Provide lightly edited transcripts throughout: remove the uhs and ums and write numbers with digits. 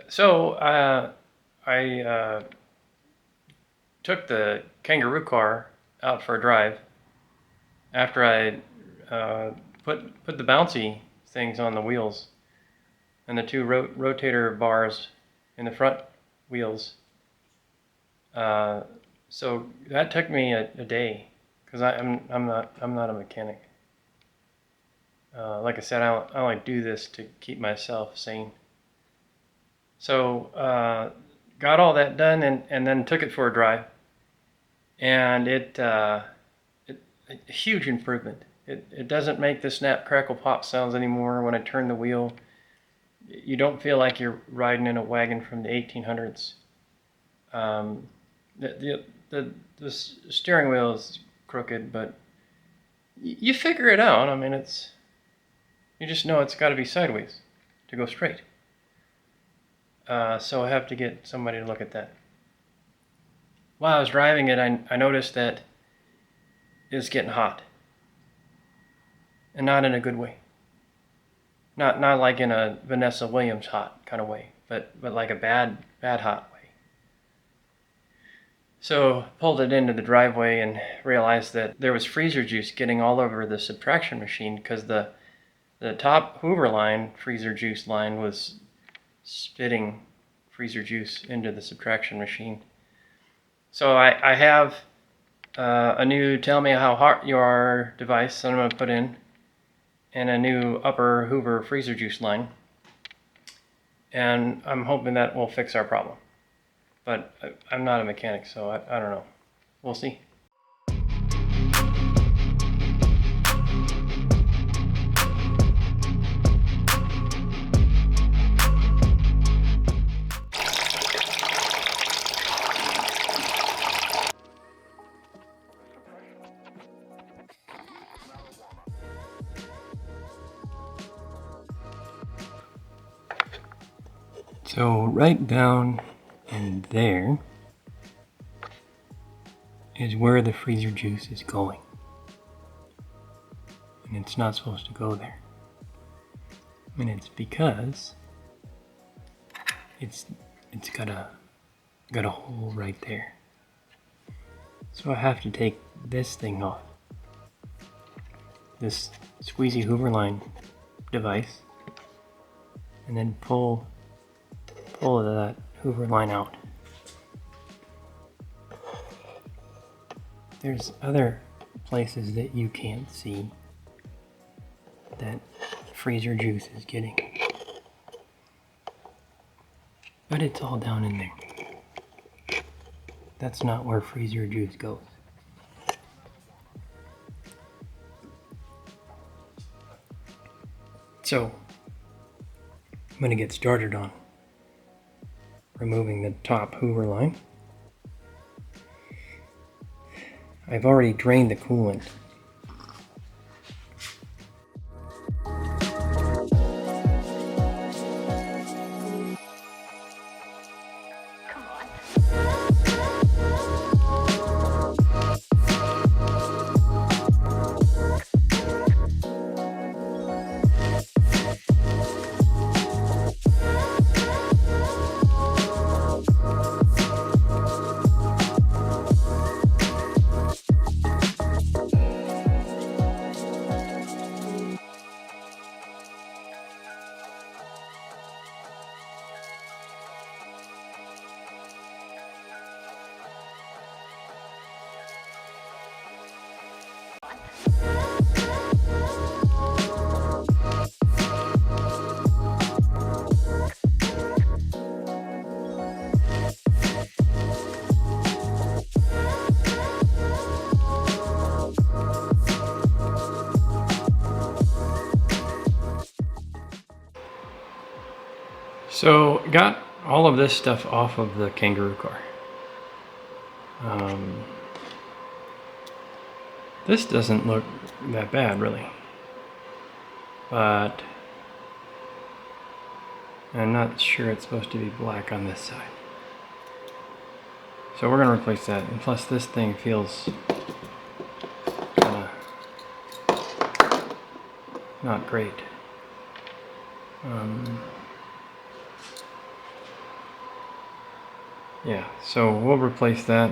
So I took the kangaroo car out for a drive after I put the bouncy things on the wheels and the two rotator bars in the front wheels. So that took me a day because I'm not a mechanic. Like I said, I only do this to keep myself sane. So got all that done and then took it for a drive, and a huge improvement. It doesn't make the snap, crackle, pop sounds anymore when I turn the wheel. You don't feel like you're riding in a wagon from the 1800s. Um, the steering wheel is crooked, but you figure it out. I mean, you just know it's got to be sideways to go straight. So I have to get somebody to look at that. While I was driving it, I noticed that it was getting hot, and not in a good way. Not like in a Vanessa Williams hot kind of way, but like a bad hot way. So pulled it into the driveway and realized that there was freezer juice getting all over the subtraction machine because the top Hoover line, freezer juice line, was spitting freezer juice into the subtraction machine. So I have a new tell me how hot you are device that I'm going to put in, and a new upper Hoover freezer juice line. And I'm hoping that will fix our problem. But I'm not a mechanic, so I don't know. We'll see. So right down in there is where the freezer juice is going. And it's not supposed to go there. And it's because it's got a hole right there. So I have to take this thing off. This squeezy Hoover line device, and then pull that Hoover line out. There's other places that you can't see that freezer juice is getting, but it's all down in there. That's not where freezer juice goes. So I'm going to get started on removing the top Hoover line. I've already drained the coolant. So got all of this stuff off of the kangaroo car. This doesn't look that bad really, but I'm not sure it's supposed to be black on this side. So we're gonna replace that, and plus this thing feels kinda not great. Yeah, so we'll replace that.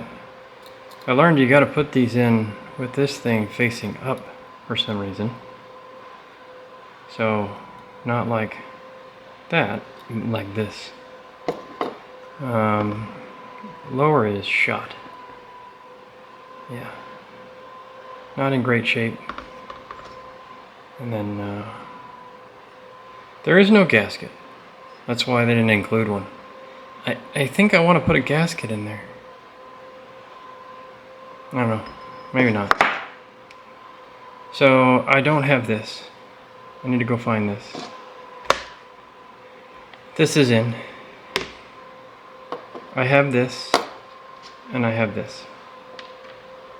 I learned you got to put these in with this thing facing up for some reason. So not like that, like this. Lower is shot. Yeah, not in great shape. And then there is no gasket. That's why they didn't include one. I think I want to put a gasket in there. I don't know, maybe not. So I don't have this. I need to go find this. This is in. I have this, and I have this.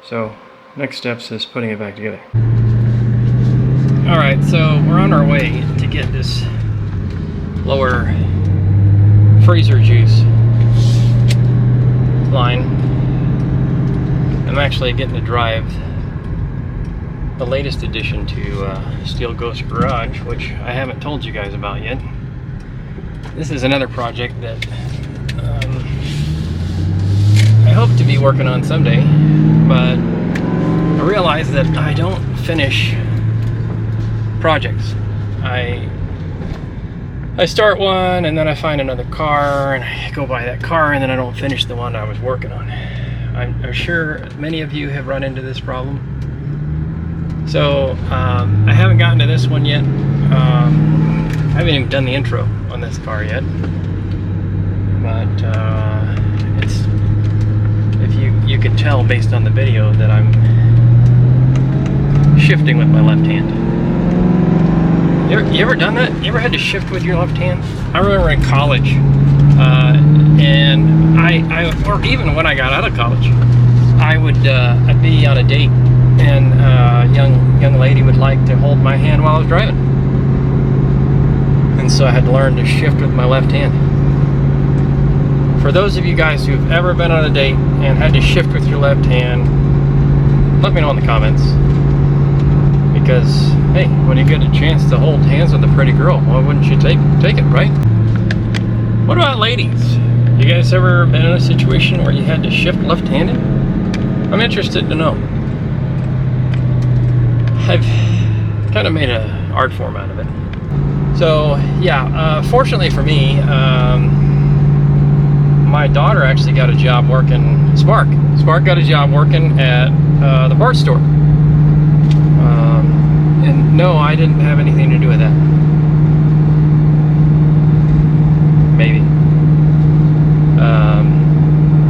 So next steps is putting it back together. Alright, so we're on our way to get this lower freezer juice line. I'm actually getting to drive the latest addition to Steel Ghost Garage, which I haven't told you guys about yet. This is another project that I hope to be working on someday, but I realize that I don't finish projects. I start one and then I find another car and I go buy that car and then I don't finish the one I was working on. I'm sure many of you have run into this problem. So I haven't gotten to this one yet. I haven't even done the intro on this car yet. But it's, if you can tell based on the video that I'm shifting with my left hand. You ever done that? You ever had to shift with your left hand? I remember in college, and or even when I got out of college, I'd be on a date, and a young lady would like to hold my hand while I was driving, and so I had to learn to shift with my left hand. For those of you guys who've ever been on a date and had to shift with your left hand, let me know in the comments. Because, hey, when you get a chance to hold hands with a pretty girl, why wouldn't you take it, right? What about ladies? You guys ever been in a situation where you had to shift left-handed? I'm interested to know. I've kind of made an art form out of it. So, yeah, fortunately for me, my daughter actually got a job working, Spark got a job working at the parts store. And no, I didn't have anything to do with that. Maybe.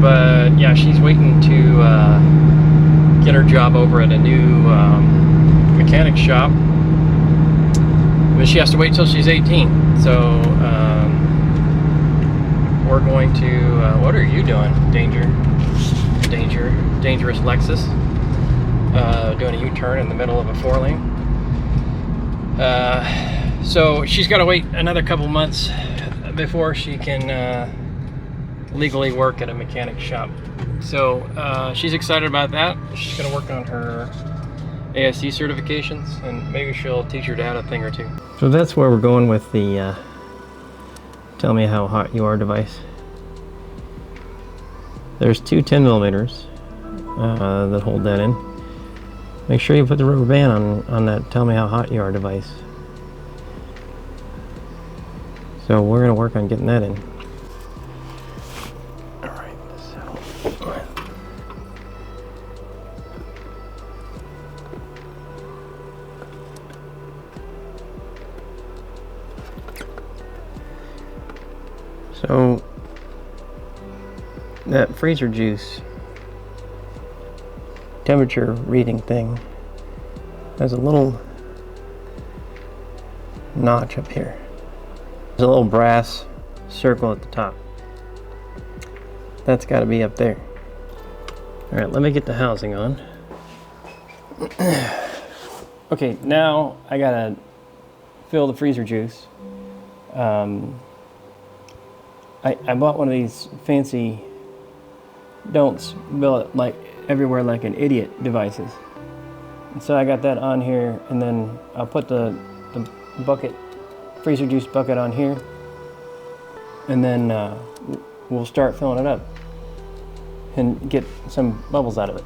But yeah, she's waiting to get her job over at a new mechanic shop. But she has to wait till she's 18. So we're going to, what are you doing? Dangerous Lexus. Doing a U-turn in the middle of a 4-lane. So she's got to wait another couple months before she can legally work at a mechanic shop. So she's excited about that. She's going to work on her ASC certifications, and maybe she'll teach her dad a thing or two. So that's where we're going with the tell me how hot you are device. There's two 10 millimeters that hold that in. Make sure you put the rubber band on that tell me how hot you are device. So we're going to work on getting that in. Alright, so that freezer juice temperature reading thing has a little notch up here. There's a little brass circle at the top. That's got to be up there. Alright, let me get the housing on. Okay, now I gotta fill the freezer juice. I bought one of these fancy don't spill it like everywhere like an idiot devices. And so I got that on here, and then I'll put the bucket, freezer juice bucket on here, and then we'll start filling it up. and get some bubbles out of it.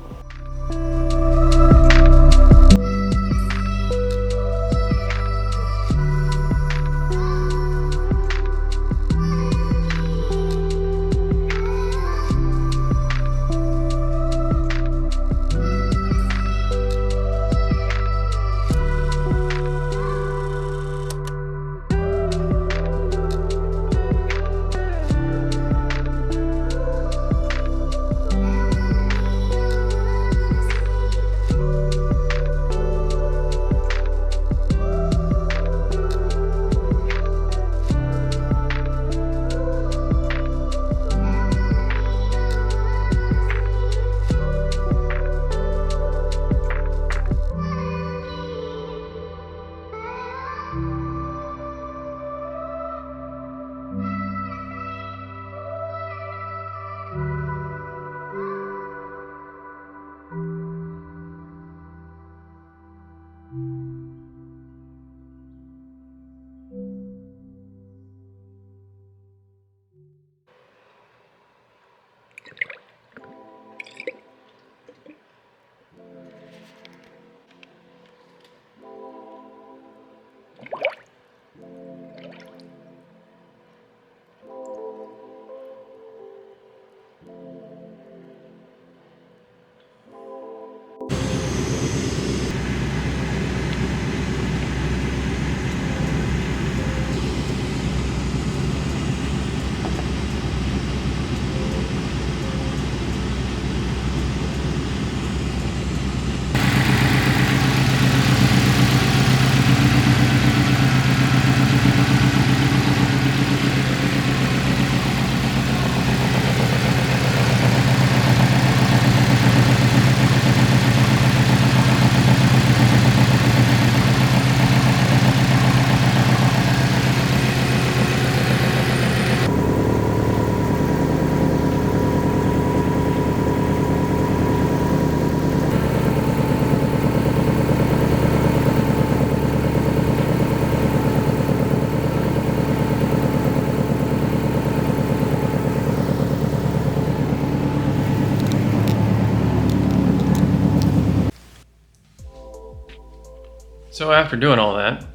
So after doing all that,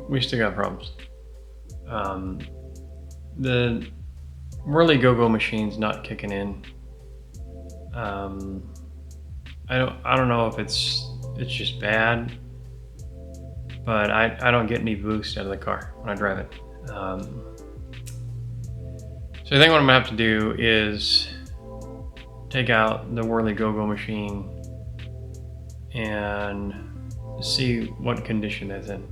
we still got problems. The Whirly Go-Go machine's not kicking in. I don't know if it's just bad, but I don't get any boost out of the car when I drive it. So I think what I'm gonna have to do is take out the Whirly Go-Go machine and see what condition that's in.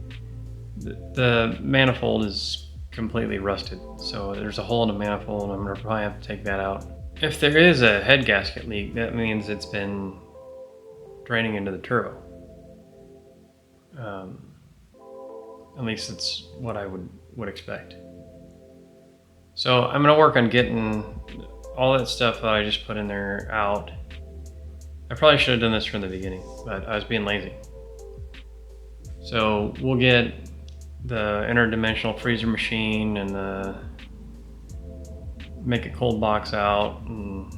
The manifold is completely rusted, so there's a hole in the manifold and I'm gonna probably have to take that out. If there is a head gasket leak, that means it's been draining into the turbo. At least it's what I would expect. So I'm gonna work on getting all that stuff that I just put in there out. I probably should have done this from the beginning, but I was being lazy. So we'll get the interdimensional freezer machine and make a cold box out, and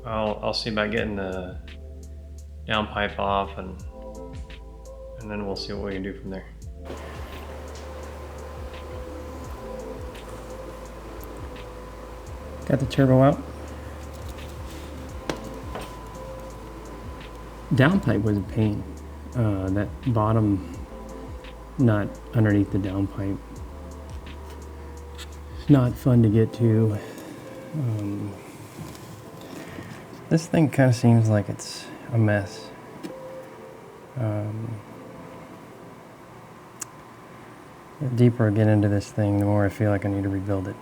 I'll see about getting the downpipe off, and then we'll see what we can do from there. Got the turbo out. Downpipe was a pain. That bottom nut underneath the downpipe, it's not fun to get to. This thing kind of seems like it's a mess. The deeper I get into this thing, the more I feel like I need to rebuild it.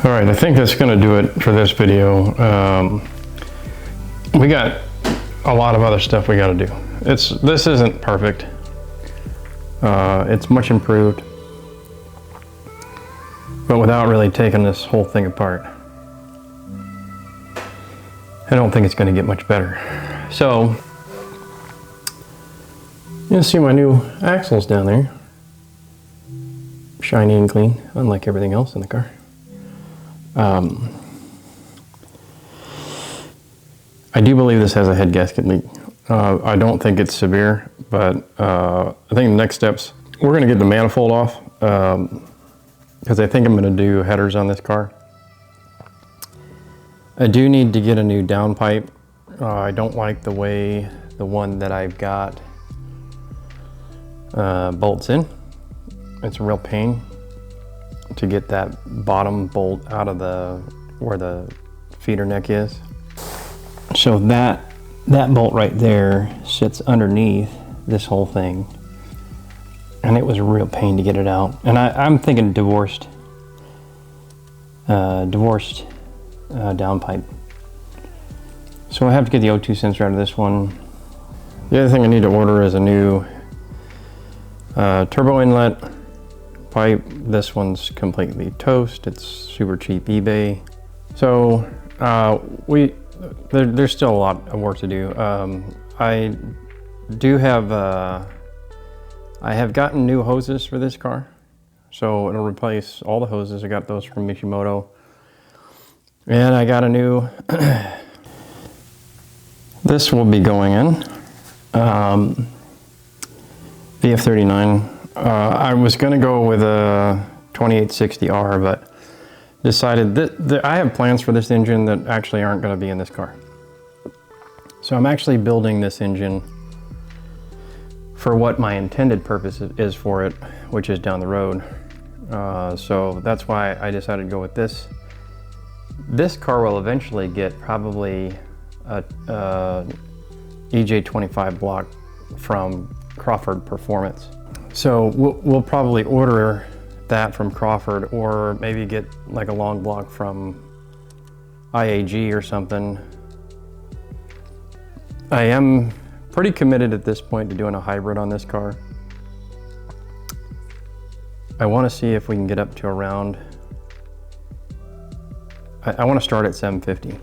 All right, I think that's gonna do it for this video. We got a lot of other stuff we gotta do. This isn't perfect. It's much improved, but without really taking this whole thing apart, I don't think it's gonna get much better. So, you'll see my new axles down there. Shiny and clean, unlike everything else in the car. I do believe this has a head gasket leak. I don't think it's severe, but I think the next steps, we're gonna get the manifold off, because I think I'm gonna do headers on this car. I do need to get a new downpipe. I don't like the way the one that I've got bolts in. It's a real pain to get that bottom bolt out of where the feeder neck is. So that bolt right there sits underneath this whole thing, and it was a real pain to get it out. And I'm thinking divorced downpipe. So I have to get the O2 sensor out of this one. The other thing I need to order is a new turbo inlet pipe. This one's completely toast. It's super cheap eBay. So there's still a lot of work to do. I have gotten new hoses for this car, so it'll replace all the hoses. I got those from Mishimoto, and I got a new this will be going in VF39. I was going to go with a 2860R, but decided that I have plans for this engine that actually aren't going to be in this car. So I'm actually building this engine for what my intended purpose is for it, which is down the road. So that's why I decided to go with this. This car will eventually get probably a EJ25 block from Crawford Performance. So we'll probably order that from Crawford, or maybe get like a long block from IAG or something. I am pretty committed at this point to doing a hybrid on this car. I want to see if we can get up to around, I want to start at 750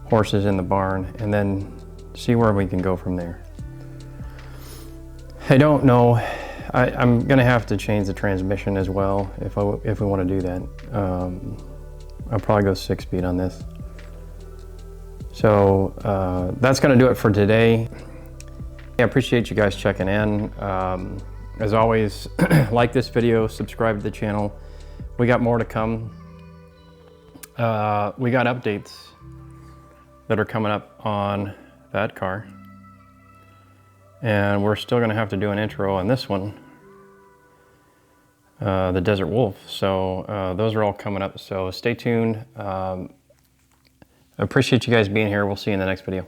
horses in the barn and then see where we can go from there. I don't know. I'm gonna have to change the transmission as well if we want to do that. I'll probably go 6-speed on this. So that's gonna do it for today. I appreciate you guys checking in. As always, like this video, subscribe to the channel. We got more to come. We got updates that are coming up on that car. And we're still gonna have to do an intro on this one, the Desert Wolf. So those are all coming up, so stay tuned. I appreciate you guys being here. We'll see you in the next video.